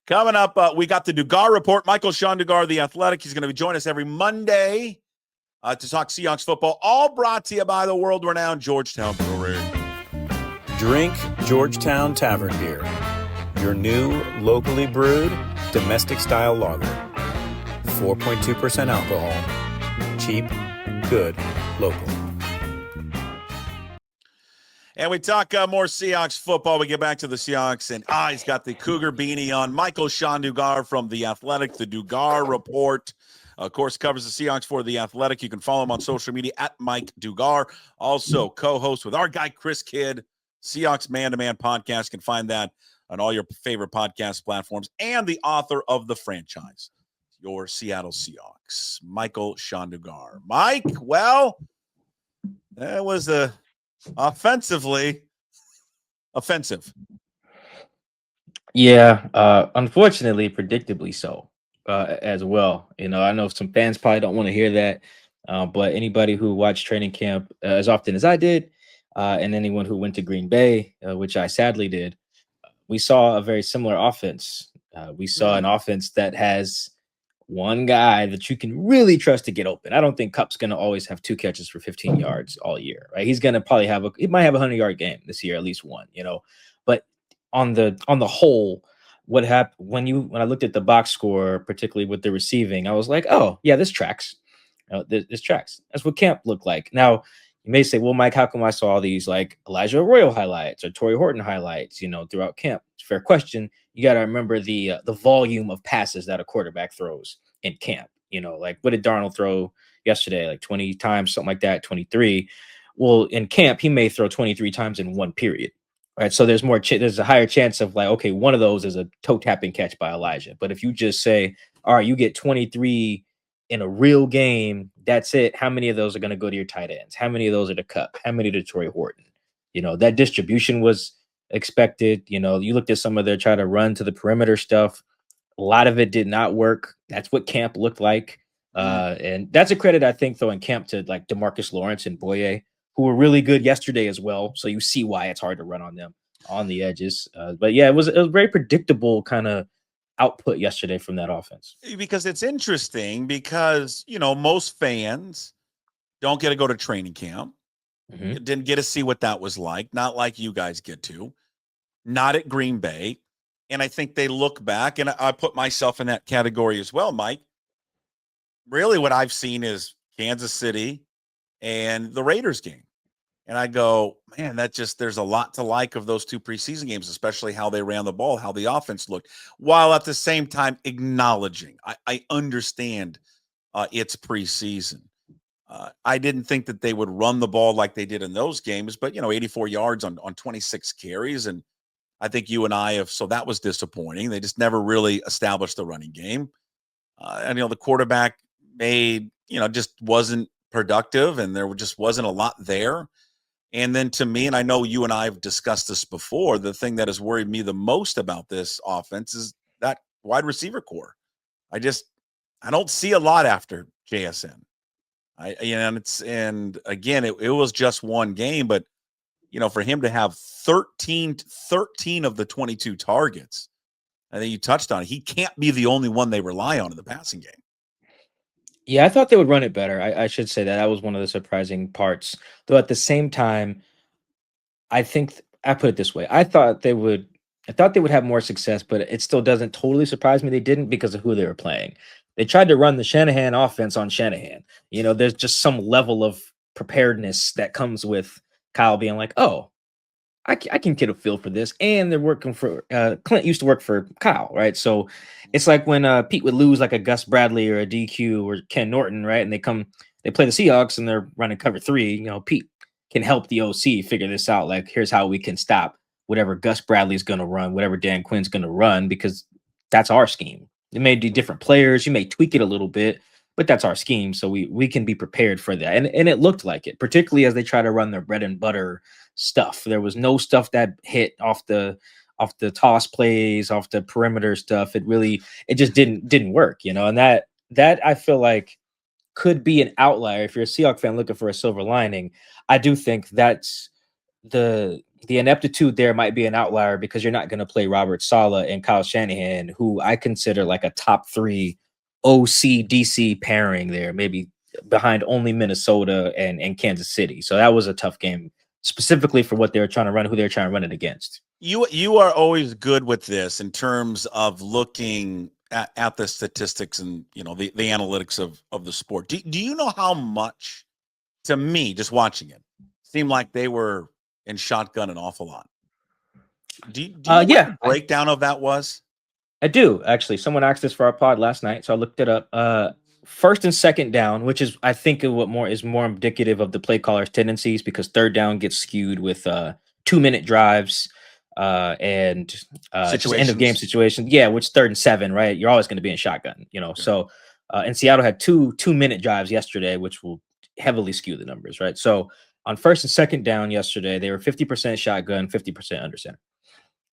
Coming up, we got the Dugar Report. Michael-Shawn Dugar, the Athletic. He's going to be joining us every Monday to talk Seahawks football. All brought to you by the world-renowned Georgetown Brewery. Drink Georgetown Tavern Beer, your new locally brewed domestic-style lager. 4.2% alcohol. Cheap, good, local. And we talk more Seahawks football. We get back to the Seahawks, and he's got the Cougar beanie on. Michael-Shawn Dugar from The Athletic, the Dugar Report. Of course, covers the Seahawks for The Athletic. You can follow him on social media at Mike Dugar. Also, co-host with our guy, Chris Kidd, Seahawks Man-to-Man podcast. You can find that on all your favorite podcast platforms. And the author of The Franchise, Your Seattle Seahawks, Michael-Shawn Dugar. Mike, well, that was offensively offensive. Yeah, unfortunately, predictably so as well. You know, I know some fans probably don't want to hear that, but anybody who watched training camp as often as I did, and anyone who went to Green Bay, which I sadly did, we saw a very similar offense. We saw an offense that has one guy that you can really trust to get open. I don't think Kupp's going to always have 2 catches for 15 yards all year, right? He's going to probably he might have a 100-yard game this year, at least one, you know. But on the whole, what happened when I looked at the box score, particularly with the receiving, I was like, oh yeah, this tracks. This tracks. That's what camp looked like. Now you may say, well, Mike, how come I saw all these like Elijah Arroyo highlights or Torrey Horton highlights, you know, throughout camp? It's a fair question. You got to remember the volume of passes that a quarterback throws in camp. You know, like what did Darnold throw yesterday? Like 20 times, something like that, 23. Well, in camp, he may throw 23 times in one period. Right. So there's there's a higher chance of like, okay, one of those is a toe tapping catch by Elijah. But if you just say, all right, you get 23 in a real game, that's it. How many of those are going to go to your tight ends? How many of those are to Kupp? How many to Torrey Horton? You know, that distribution was expected. You know, you looked at some of their try to run to the perimeter stuff. A lot of it did not work. That's what camp looked like. And that's a credit, I think, though, in camp to like DeMarcus Lawrence and Boye, who were really good yesterday as well. So you see why it's hard to run on them on the edges. But yeah, it was very predictable kind of output yesterday from that offense. Because it's interesting because, you know, most fans don't get to go to training camp. Didn't get to see what that was like. Not like you guys get to. Not at Green Bay. And I think they look back, and I put myself in that category as well, Mike. Really what I've seen is Kansas City and the Raiders game. And I go, man, there's a lot to like of those 2 preseason games, especially how they ran the ball, how the offense looked, while at the same time acknowledging, I understand it's preseason. I didn't think that they would run the ball like they did in those games, but, you know, 84 yards on 26 carries. And I think you and I so that was disappointing. They just never really established the running game. And, you know, the quarterback just wasn't productive, and there just wasn't a lot there. And then to me, and I know you and I have discussed this before, the thing that has worried me the most about this offense is that wide receiver core. I don't see a lot after JSN. And again, it was just one game, but you know, for him to have 13 of the 22 targets, I think you touched on it. He can't be the only one they rely on in the passing game. Yeah, I thought they would run it better. I should say that was one of the surprising parts. Though at the same time, I think I put it this way: I thought they would have more success, but it still doesn't totally surprise me they didn't because of who they were playing. They tried to run the Shanahan offense on Shanahan. You know, there's just some level of preparedness that comes with Kyle being like, oh, I can get a feel for this. And they're working for Clint used to work for Kyle, right? So it's like when Pete would lose like a Gus Bradley or a DQ or Ken Norton, right? And they play the Seahawks and they're running cover 3. You know, Pete can help the OC figure this out. Like, here's how we can stop whatever Gus Bradley's going to run, whatever Dan Quinn's going to run, because that's our scheme. It may be different players. You may tweak it a little bit, but that's our scheme. So we can be prepared for that. And it looked like it, particularly as they try to run their bread and butter stuff. There was no stuff that hit off the toss plays, off the perimeter stuff. It just didn't work, you know, and that I feel like could be an outlier. If you're a Seahawks fan looking for a silver lining, I do think that's the ineptitude there might be an outlier because you're not going to play Robert Saleh and Kyle Shanahan, who I consider like a top 3 OC DC pairing there, maybe behind only Minnesota and Kansas City. So that was a tough game, specifically for what they were trying to run, who they were trying to run it against. You are always good with this in terms of looking at the statistics and the analytics of the sport. Do you know how much, to me, just watching it, seemed like they were in shotgun an awful lot? Do you know what the breakdown of that was? I do, actually. Someone asked this for our pod last night, so I looked it up. First and second down, which is I think is more indicative of the play caller's tendencies, because third down gets skewed with 2-minute drives and just end of game situations. Yeah, which 3rd and 7, right? You're always going to be in shotgun, So and Seattle had 2-minute drives yesterday, which will heavily skew the numbers, right? So on first and second down yesterday, they were 50% shotgun, 50% under center.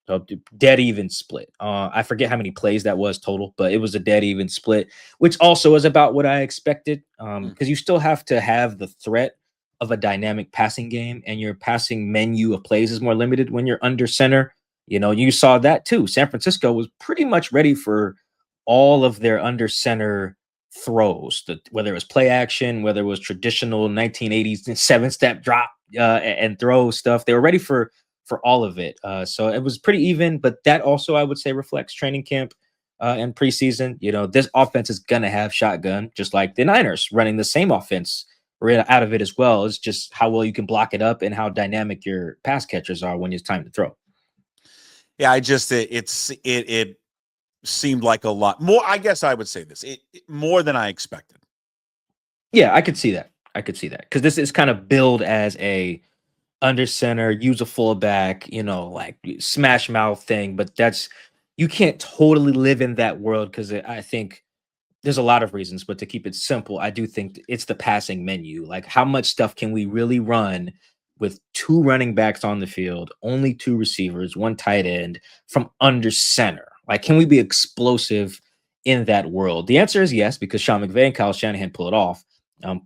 So dead even split. I forget how many plays that was total, but it was a dead even split, which also is about what I expected. Because you still have to have the threat of a dynamic passing game, and your passing menu of plays is more limited when you're under center. You saw that too. San Francisco was pretty much ready for all of their under center throws, whether it was play action, whether it was traditional 1980s 7-step drop and throw stuff. They were ready for all of it. So it was pretty even, but that also, I would say, reflects training camp and preseason. This offense is going to have shotgun, just like the Niners running the same offense right out of it as well. It's just how well you can block it up and how dynamic your pass catchers are when it's time to throw. Yeah, it seemed like a lot more. I guess I would say this, more than I expected. Yeah, I could see that. Because this is kind of billed as a under center, use a fullback, like smash mouth thing. But you can't totally live in that world, because I think there's a lot of reasons. But to keep it simple, I do think it's the passing menu. Like, how much stuff can we really run with 2 running backs on the field, only 2 receivers, 1 tight end from under center? Like, can we be explosive in that world? The answer is yes, because Sean McVay and Kyle Shanahan pull it off.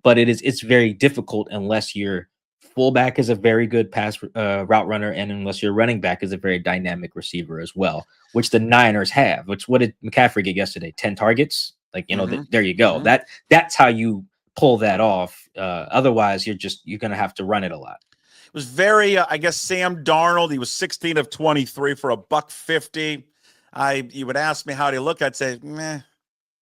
But it's very difficult unless your fullback is a very good pass route runner, and unless your running back is a very dynamic receiver as well, which the Niners have. What did McCaffrey get yesterday? 10 targets? Like, there you go. Mm-hmm. That's how you pull that off. Otherwise, you're going to have to run it a lot. It was very, I guess, Sam Darnold. He was 16 of 23 for $150. You would ask me how he looked, I'd say, meh.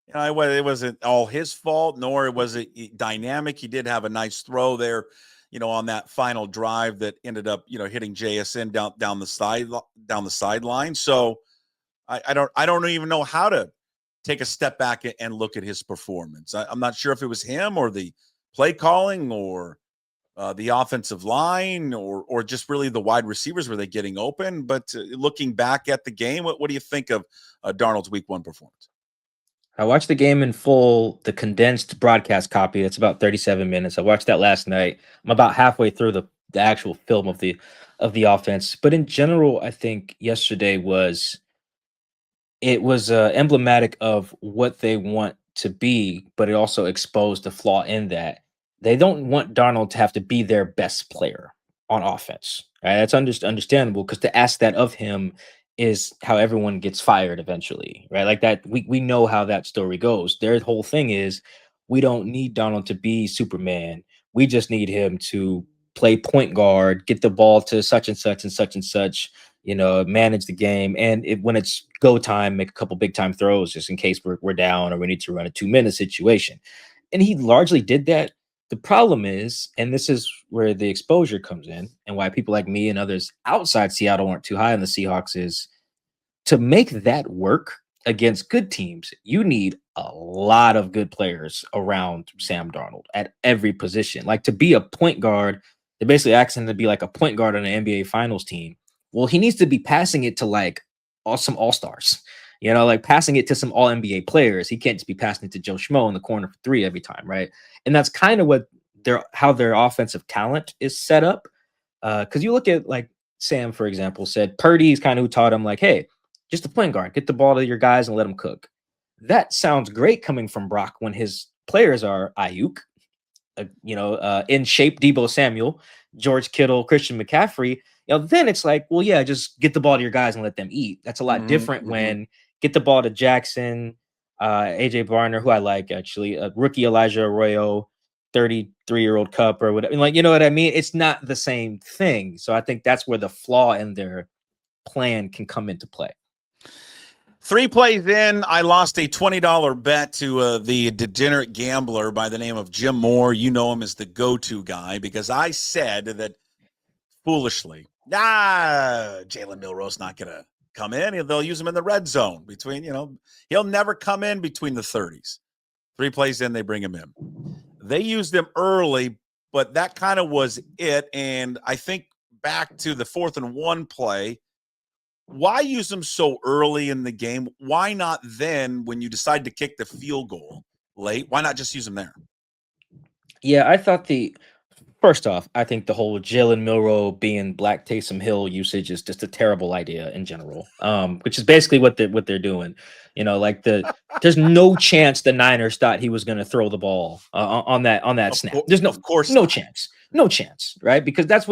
It wasn't all his fault, nor was it dynamic. He did have a nice throw there, on that final drive that ended up, hitting JSN down the sideline. So I don't even know how to take a step back and look at his performance. I'm not sure if it was him or the play calling or the offensive line or just really the wide receivers. Were they getting open? But looking back at the game, what do you think of Darnold's Week 1 performance? I watched the game in full, the condensed broadcast copy. That's about 37 minutes. I watched that last night. I'm about halfway through the actual film of the offense. But in general, I think yesterday was emblematic of what they want to be, but it also exposed the flaw in that. They don't want Darnold to have to be their best player on offense. Right? That's understandable, because to ask that of him is how everyone gets fired eventually, right? Like that, we know how that story goes. Their whole thing is, we don't need Darnold to be Superman. We just need him to play point guard, get the ball to such and such and such and such, manage the game. And when it's go time, make a couple big time throws just in case we're down or we need to run a 2-minute situation. And he largely did that. The problem is, and this is where the exposure comes in and why people like me and others outside Seattle aren't too high on the Seahawks, is to make that work against good teams, you need a lot of good players around Sam Darnold at every position. Like, to be a point guard, they basically asked him to be like a point guard on an NBA Finals team. Well, he needs to be passing it to like some all-stars, like passing it to some all-NBA players. He can't just be passing it to Joe Schmo in the corner for 3 every time, right? And that's kind of how their offensive talent is set up. Because you look at, like, Sam, for example, said Purdy's kind of who taught him, like, hey, just a point guard, get the ball to your guys and let them cook. That sounds great coming from Brock when his players are Ayuk, in shape Debo Samuel, George Kittle, Christian McCaffrey, then it's like, well, yeah, just get the ball to your guys and let them eat. That's a lot different when get the ball to Jackson, AJ Barner, who I like actually, rookie Elijah Arroyo, 33-year-old Cup or whatever. Like, you know what I mean? It's not the same thing. So I think that's where the flaw in their plan can come into play. 3 plays in, I lost a $20 bet to the degenerate gambler by the name of Jim Moore. You know him as the go-to guy because I said that foolishly, Jalen Milroe's not going to come in. They'll use him in the red zone between, he'll never come in between the 30s. 3 plays in, they bring him in. They used him early, but that kind of was it. And I think back to the 4th and 1 play, why use them so early in the game? Why not then when you decide to kick the field goal late? Why not just use them there? Yeah, I thought first off, I think the whole Jalen Milroe being Black Taysom Hill usage is just a terrible idea in general. Which is basically what they're doing. There's no chance the Niners thought he was going to throw the ball on that snap. There's no chance, right? Because that's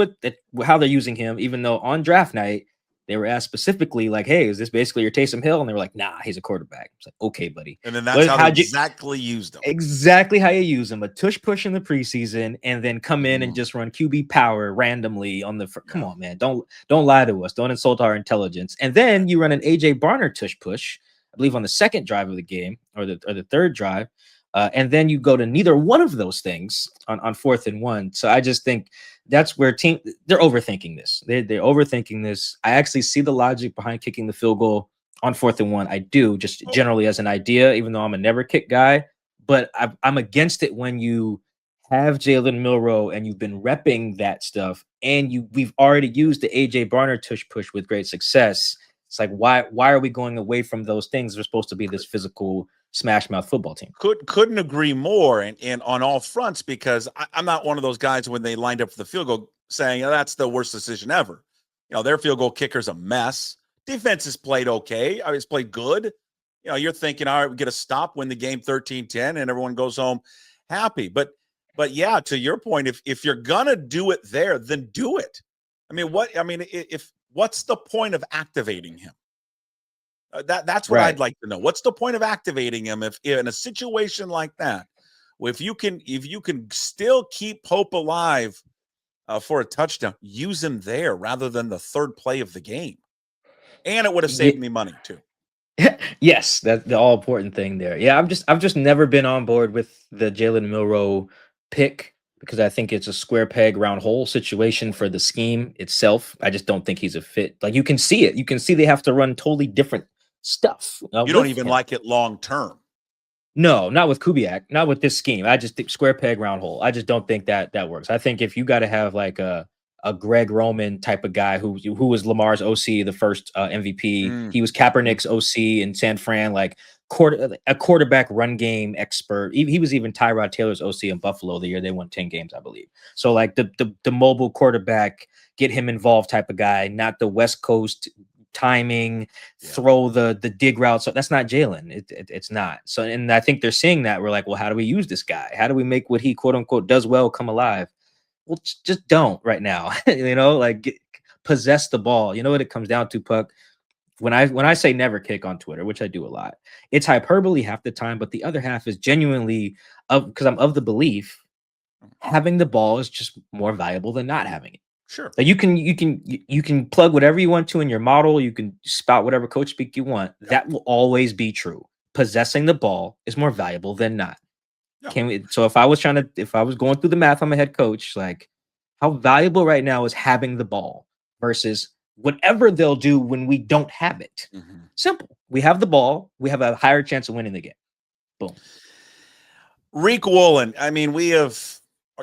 how they're using him. Even though on draft night they were asked specifically, like, "Hey, is this basically your Taysom Hill?" And they were like, "Nah, he's a quarterback." It's like, okay, buddy. And then that's how they exactly used him. Exactly how you use him. A tush push in the preseason, and then come in and just run QB power randomly on the. Come on, man! Don't lie to us. Don't insult our intelligence. And then you run an AJ Barner tush push, I believe, on the second drive of the game or the third drive, and then you go to neither one of those things on 4th and 1. So I just think that's where they're overthinking this. They're overthinking this. I actually see the logic behind kicking the field goal on 4th and 1. I do, just generally as an idea, even though I'm a never kick guy. But I'm against it when you have Jalen Milroe and you've been repping that stuff, and we've already used the AJ Barner tush push with great success. It's like, why are we going away from those things? We're supposed to be this physical smash mouth football team. Couldn't agree more, and on all fronts, because I'm not one of those guys when they lined up for the field goal saying that's the worst decision ever. Their field goal kicker's a mess. Defense has played okay. I mean, it's played good. You're thinking, all right, we get a stop, win the game 13-10, and everyone goes home happy. But yeah, to your point, if you're gonna do it there, then do it. What's the point of activating him? That's what I'd like to know. What's the point of activating him if in a situation like that, if you can still keep hope alive for a touchdown, use him there rather than the 3rd play of the game, and it would have saved me money too. Yes, that's the all important thing there. Yeah, I've just never been on board with the Jalen Milroe pick because I think it's a square peg round hole situation for the scheme itself. I just don't think he's a fit. Like, you can see it. You can see they have to run totally different stuff. You don't even like it long term. No, not with Kubiak, not with this scheme. I just think square peg round hole. I just don't think that works. I think if you got to have like a Greg Roman type of guy who was Lamar's OC, the first MVP. He was Kaepernick's OC in San Fran, like a quarterback run game expert. He was even Tyrod Taylor's OC in Buffalo the year they won 10 games, I believe. So like the mobile quarterback, get him involved type of guy, not the West Coast timing, throw the dig route. So that's not Jalen. It's not. So, and I think they're seeing that. We're like, well, how do we use this guy? How do we make what he quote unquote does well come alive? Well, just don't right now. Possess the ball. You know what it comes down to, Puck? When I say never kick on Twitter, which I do a lot, it's hyperbole half the time, but the other half is genuinely because I'm of the belief having the ball is just more valuable than not having it. Sure. Like you can plug whatever you want to in your model. You can spout whatever coach speak you want. Yep. That will always be true. Possessing the ball is more valuable than not. So if I was going through the math, I'm a head coach, like how valuable right now is having the ball versus whatever they'll do when we don't have it. Simple. We have the ball. We have a higher chance of winning the game. Boom. Riq Woolen. I mean,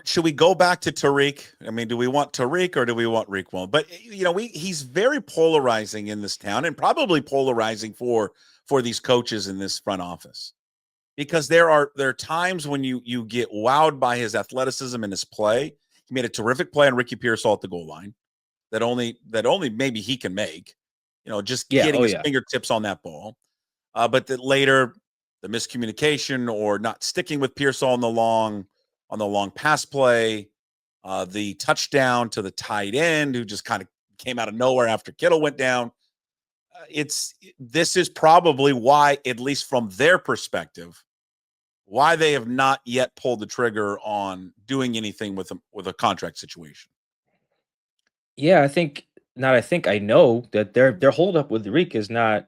should we go back to Tariq? I mean, do we want Tariq or do we want Riq Woolen? But he's very polarizing in this town and probably polarizing for these coaches in this front office. Because there are times when you get wowed by his athleticism and his play. He made a terrific play on Ricky Pearsall at the goal line that only maybe he can make. Getting his fingertips on that ball. But that later the miscommunication or not sticking with Pearsall in the long on the long pass play, the touchdown to the tight end who just kind of came out of nowhere after Kittle went down. This is probably why, at least from their perspective, why they have not yet pulled the trigger on doing anything with a contract situation. Yeah, I know that their holdup with Riq is not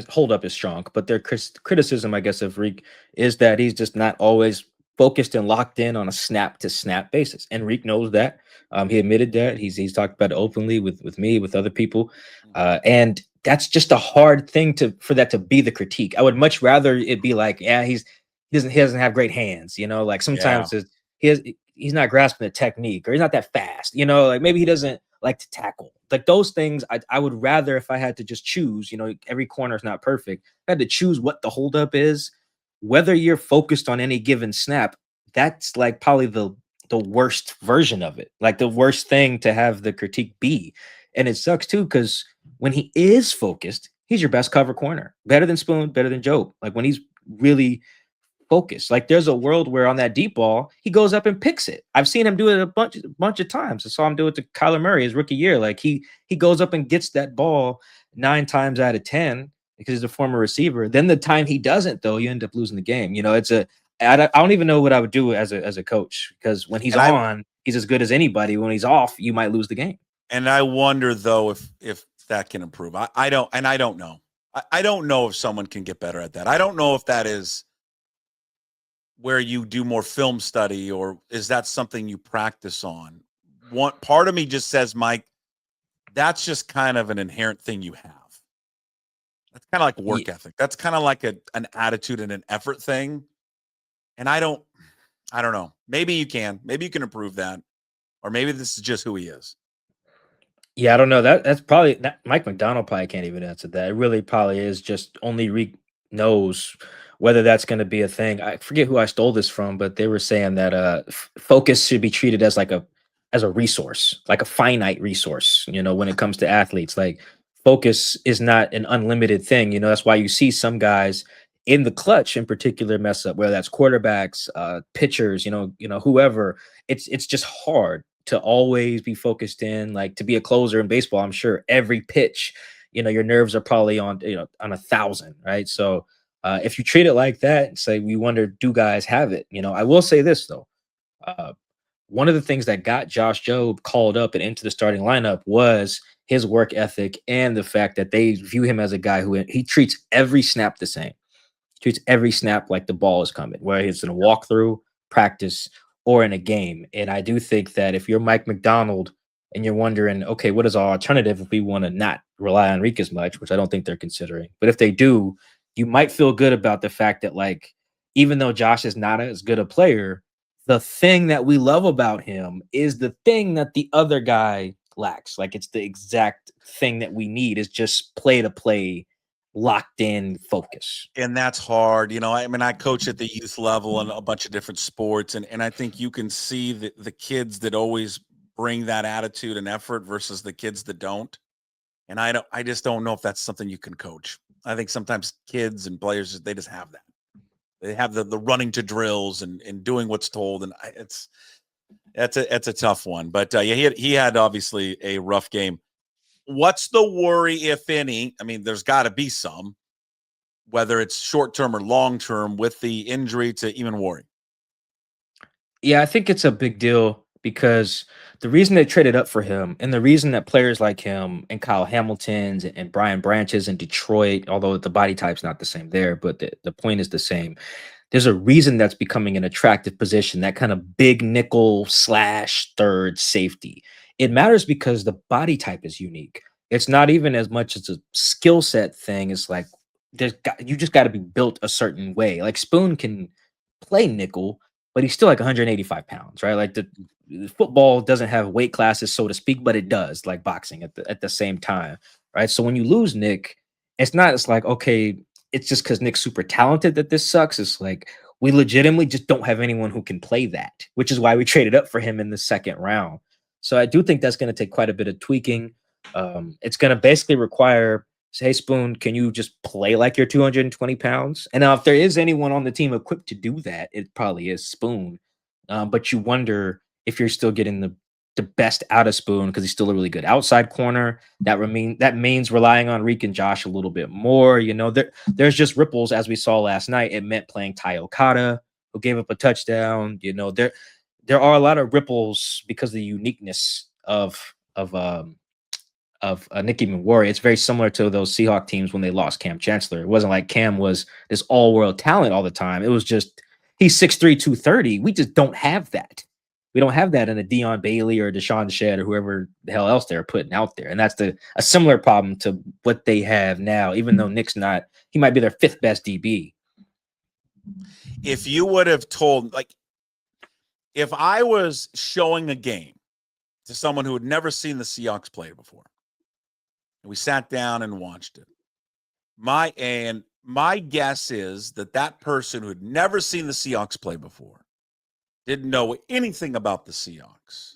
holdup is strong, but their criticism, I guess, of Riq is that he's just not always focused and locked in on a snap to snap basis. And Riq knows that. He admitted that. He's talked about it openly with me, with other people. And that's just a hard thing for that to be the critique. I would much rather it be like, yeah, he doesn't have great hands, like sometimes he's not grasping the technique, or he's not that fast, like maybe he doesn't like to tackle. Like those things, I would rather, if I had to just choose, every corner is not perfect. I had to choose what the holdup is, whether you're focused on any given snap. That's like probably the worst version of it, like the worst thing to have the critique be. And it sucks too, because when he is focused, he's your best cover corner, better than Spoon, better than Joe. Like when he's really focus. Like there's a world where on that deep ball, he goes up and picks it. I've seen him do it a bunch of times. I saw him do it to Kyler Murray his rookie year. Like he goes up and gets that ball 9 times out of 10 because he's a former receiver. Then the time he doesn't, though, you end up losing the game. I don't even know what I would do as a coach, because when he's on, he's as good as anybody. When he's off, you might lose the game. And I wonder though if that can improve. I don't know. I don't know if someone can get better at that. I don't know if that is where you do more film study, or is that something you practice on? One part of me just says, Mike, that's just kind of an inherent thing you have. That's kind of like work ethic. That's kind of like an attitude and an effort thing. And I don't know. Maybe you can improve that, or maybe this is just who he is. Yeah, I don't know. That's probably Mike McDonald probably can't even answer that. It really probably is just only Riq knows whether that's going to be a thing. I forget who I stole this from, but they were saying that focus should be treated as a resource, like a finite resource. When it comes to athletes, like focus is not an unlimited thing. That's why you see some guys in the clutch in particular mess up, whether that's quarterbacks, pitchers, whoever. It's just hard to always be focused in. Like to be a closer in baseball, I'm sure every pitch, your nerves are probably on 1,000, right? So if you treat it like that, say, we wonder, do guys have it? I will say this though. One of the things that got Josh Jobe called up and into the starting lineup was his work ethic and the fact that they view him as a guy who he treats every snap the same. Treats every snap like the ball is coming, whether it's in a walkthrough, practice, or in a game. And I do think that if you're Mike McDonald and you're wondering, okay, what is our alternative if we want to not rely on Riq as much, which I don't think they're considering. But if they do, you might feel good about the fact that, like, even though Josh is not as good a player, the thing that we love about him is the thing that the other guy lacks. Like, it's the exact thing that we need, is just play to play, locked in focus. And that's hard. I coach at the youth level in a bunch of different sports. And I think you can see the kids that always bring that attitude and effort versus the kids that don't. And I just don't know if that's something you can coach. I think sometimes kids and players, they just have that. They have the running to drills and doing what's told. And that's a tough one. But he had obviously a rough game. What's the worry, if any? I mean, there's got to be some, whether it's short-term or long-term, with the injury to Eamon Warren. Yeah, I think it's a big deal, because the reason they traded up for him, and the reason that players like him and Kyle Hamilton's and Brian Branches in Detroit, although the body type's not the same there, but the point is the same. There's a reason that's becoming an attractive position, that kind of big nickel / third safety. It matters because the body type is unique. It's not even as much as a skill set thing. It's like you just got to be built a certain way. Like Spoon can play nickel, but he's still like 185 pounds, right? Like the football doesn't have weight classes, so to speak, but it does, like boxing at the same time, right? So when you lose Nick, it's like, okay, it's just because Nick's super talented that this sucks. It's like, we legitimately just don't have anyone who can play that, which is why we traded up for him in the second round. So I do think that's going to take quite a bit of tweaking. It's going to basically require, say, hey, Spoon, can you just play like you're 220 pounds? And now if there is anyone on the team equipped to do that, it probably is Spoon. but you wonder if you're still getting the best out of Spoon because he's still a really good outside corner. That means relying on Riq and Josh a little bit more. There's just ripples as we saw last night. It meant playing Ty Okada, who gave up a touchdown. There are a lot of ripples because of the uniqueness of Nicky Manwari. It's very similar to those Seahawks teams when they lost Cam Chancellor. It wasn't like Cam was this all-world talent all the time. It was just he's 6'3", 230. We just don't have that. We don't have that in a Deion Bailey or Deshaun Shedd or whoever the hell else they're putting out there. And that's a similar problem to what they have now, even though Nick's not, he might be their 5th best DB. If you would have told, like, if I was showing a game to someone who had never seen the Seahawks play before, and we sat down and watched it, my guess is that person who had never seen the Seahawks play before, didn't know anything about the Seahawks,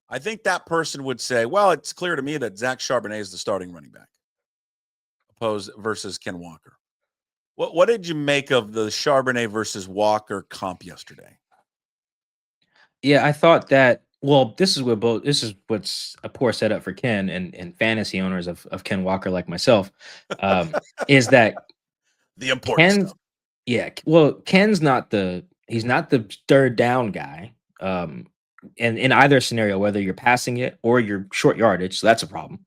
I think that person would say, well, it's clear to me that Zach Charbonnet is the starting running back versus Ken Walker. What did you make of the Charbonnet versus Walker comp yesterday? Yeah, I thought that, well, this is what's a poor setup for Ken and fantasy owners of Ken Walker like myself, is that the important stuff. Yeah, well, Ken's he's not the third down guy. And in either scenario, whether you're passing it or you're short yardage, so that's a problem.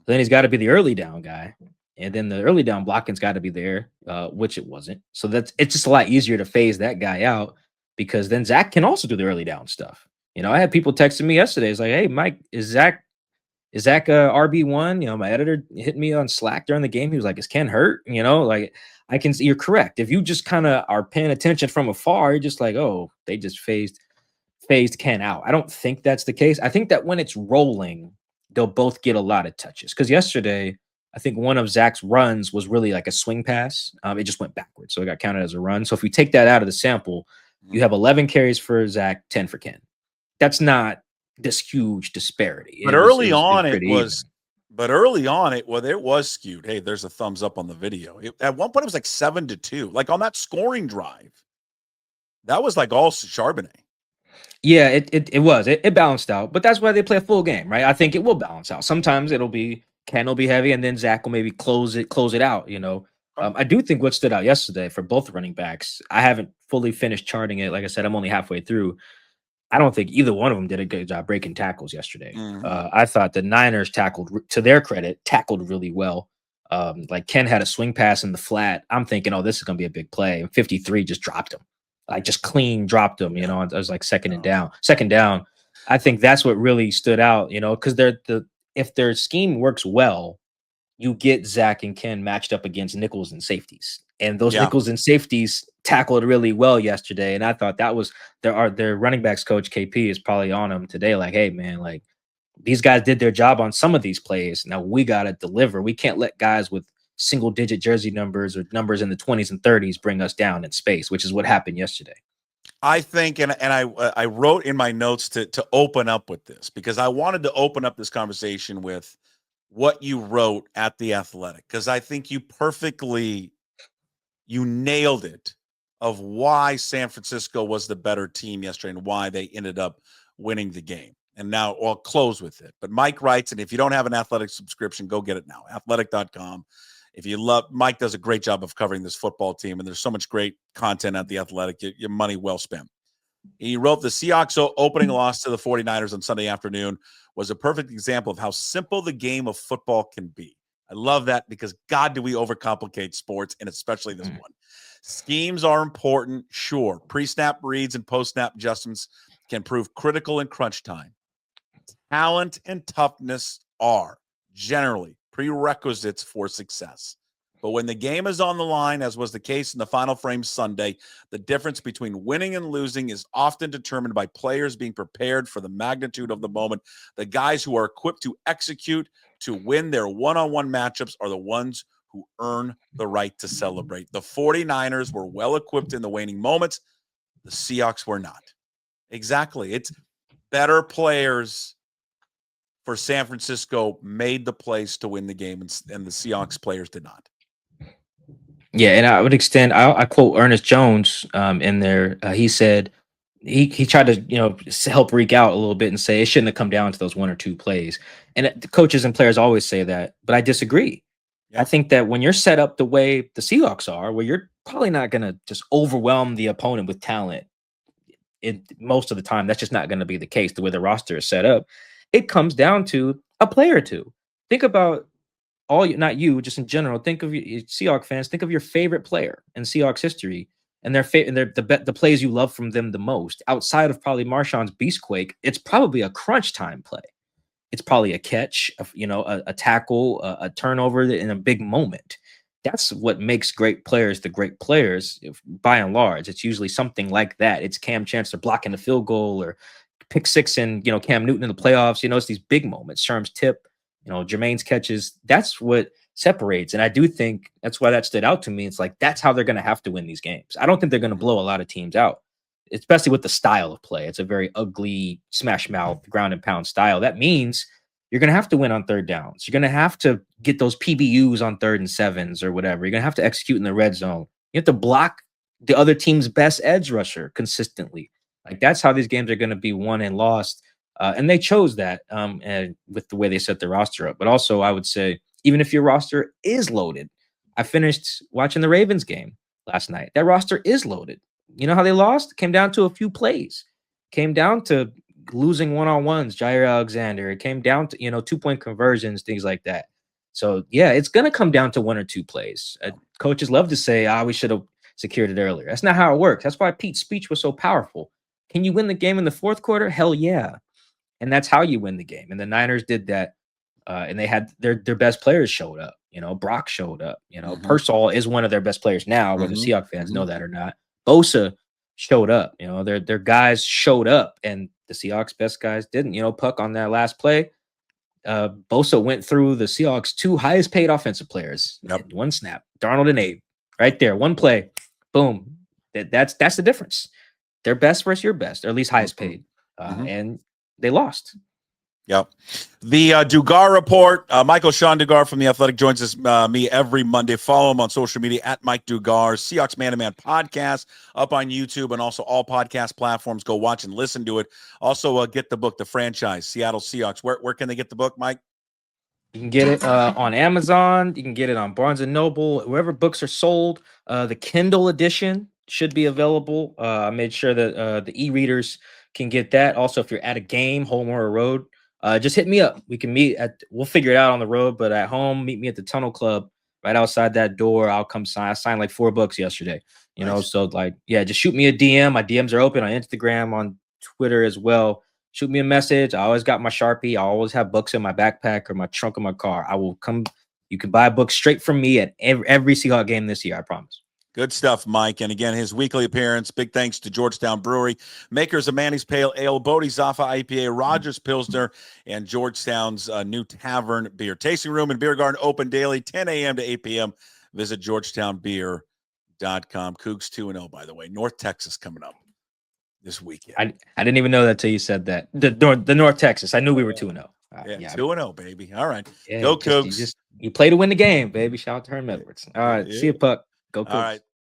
Then he's got to be the early down guy, and then the early down blocking's got to be there, which it wasn't. So it's just a lot easier to phase that guy out because then Zach can also do the early down stuff. I had people texting me yesterday. It's like, hey, Mike, is Zach RB1? My editor hit me on Slack during the game. He was like, is Ken hurt? Like I can see you're correct. If you just kind of are paying attention from afar, you're just like, oh, they just phased Ken out. I don't think that's the case. I think that when it's rolling, they'll both get a lot of touches. Because yesterday, I think one of Zach's runs was really like a swing pass. It just went backwards. So it got counted as a run. So if we take that out of the sample, you have 11 carries for Zach, 10 for Ken. That's not this huge disparity. But early on, it was skewed. Hey, there's a thumbs up on the video. At one point, it was like 7-2. Like on that scoring drive, that was like all Charbonnet. Yeah, it was. It balanced out. But that's why they play a full game, right? I think it will balance out. Sometimes Ken will be heavy, and then Zach will maybe close it out. I do think what stood out yesterday for both running backs. I haven't fully finished charting it. Like I said, I'm only halfway through. I don't think either one of them did a good job breaking tackles yesterday. I thought the Niners tackled, to their credit, really well. Like Ken had a swing pass in the flat. I'm thinking, oh, this is going to be a big play. And 53 just dropped him. Like just clean dropped him, It was like second down. I think that's what really stood out, because if their scheme works well, you get Zach and Ken matched up against nickels and safeties. And those nickels and safeties tackled really well yesterday. And I thought that was their running backs coach KP is probably on them today. Like, hey man, like these guys did their job on some of these plays. Now we got to deliver. We can't let guys with single digit jersey numbers or numbers in the 20s and 30s bring us down in space, which is what happened yesterday. I think, and I wrote in my notes to open up with this because I wanted to open up this conversation with what you wrote at The Athletic, because I think you nailed it of why San Francisco was the better team yesterday and why they ended up winning the game. And now I'll close with it. But Mike writes, and if you don't have an Athletic subscription, go get it now, athletic.com. If you love, Mike does a great job of covering this football team, and there's so much great content at The Athletic. Your money well spent. He wrote, the Seahawks opening loss to the 49ers on Sunday afternoon was a perfect example of how simple the game of football can be. I love that because, God, do we overcomplicate sports, and especially this one. Schemes are important, sure. Pre-snap reads and post-snap adjustments can prove critical in crunch time. Talent and toughness are generally prerequisites for success. But when the game is on the line, as was the case in the Final Frame Sunday, the difference between winning and losing is often determined by players being prepared for the magnitude of the moment. The guys who are equipped to execute to win their one-on-one matchups are the ones who earn the right to celebrate. The 49ers were well-equipped in the waning moments. The Seahawks were not. Exactly. It's better players for San Francisco made the plays to win the game, and the Seahawks players did not. Yeah, and I would extend, I quote Ernest Jones in there. He said, he tried to, help Riq out a little bit and say it shouldn't have come down to those 1 or 2 plays. And the coaches and players always say that, but I disagree. I think that when you're set up the way the Seahawks are, where you're probably not going to just overwhelm the opponent with talent, most of the time, that's just not going to be the case. The way the roster is set up, it comes down to a play or two. Think about not you, just in general. Think of you Seahawks fans. Think of your favorite player in Seahawks history, and the plays you love from them the most. Outside of probably Marshawn's Beastquake, it's probably a crunch time play. It's probably a catch, a tackle, a turnover in a big moment. That's what makes great players the great players. By and large, it's usually something like that. It's Cam Chancellor blocking the field goal or pick six and Cam Newton in the playoffs. It's these big moments. Sherm's tip, Jermaine's catches. That's what separates. And I do think that's why that stood out to me. It's like that's how they're going to have to win these games. I don't think they're going to blow a lot of teams out, especially with the style of play. It's a very ugly, smash mouth, ground and pound style. That means you're going to have to win on third downs. You're going to have to get those PBUs on 3rd and 7s or whatever. You're going to have to execute in the red zone. You have to block the other team's best edge rusher consistently. Like that's how these games are going to be won and lost. And they chose that and with the way they set their roster up. But also, I would say, even if your roster is loaded, I finished watching the Ravens game last night. That roster is loaded. You know how they lost? It came down to a few plays. Came down to losing one-on-ones, Jair Alexander. It came down to, 2-point conversions, things like that. So, yeah, it's going to come down to 1 or 2 plays. Coaches love to say, we should have secured it earlier. That's not how it works. That's why Pete's speech was so powerful. Can you win the game in the 4th quarter? Hell yeah. And that's how you win the game. And the Niners did that. And they had their best players showed up. Brock showed up. Pearsall is one of their best players now, whether Seahawks fans know that or not. Bosa showed up. Their guys showed up, and the Seahawks' best guys didn't. Puck on that last play. Bosa went through the Seahawks' 2 highest paid offensive players. Yep. 1 snap. Darnold and Abe. Right there. 1 play. Boom. That's the difference. Their best versus your best, or at least highest paid. And they lost. Yep. The Dugar Report, Michael-Shawn Dugar from The Athletic joins us, me every Monday. Follow him on social media at Mike Dugar. Seahawks Man to Man podcast up on YouTube and also all podcast platforms. Go watch and listen to it. Also, get the book, The Franchise, Seattle Seahawks. Where can they get the book, Mike? You can get it on Amazon. You can get it on Barnes & Noble, wherever books are sold. The Kindle edition should be available. I made sure that the e-readers can get that. Also, if you're at a game, home or a road, just hit me up. We can we'll figure it out on the road, but at home, meet me at the Tunnel Club right outside that door. I'll come sign. I signed like 4 books yesterday, nice. So just shoot me a DM. My DMs are open on Instagram, on Twitter as well. Shoot me a message. I always got my Sharpie. I always have books in my backpack or my trunk of my car. I will come. You can buy a book straight from me at every Seahawks game this year. I promise. Good stuff, Mike. And again, his weekly appearance. Big thanks to Georgetown Brewery, makers of Manny's Pale Ale, Bodhisattva IPA, Rogers Pilsner, and Georgetown's new tavern beer. Tasting room and beer garden open daily, 10 a.m. to 8 p.m. Visit georgetownbeer.com. Cougs 2-0, by the way. North Texas coming up this weekend. I didn't even know that till you said that. The North Texas. I knew we were 2-0. Yeah, 2-0, baby. All right. Go Cougs. You play to win the game, baby. Shout out to Herm Edwards. All right. See you, Puck. Go Cougs. All right.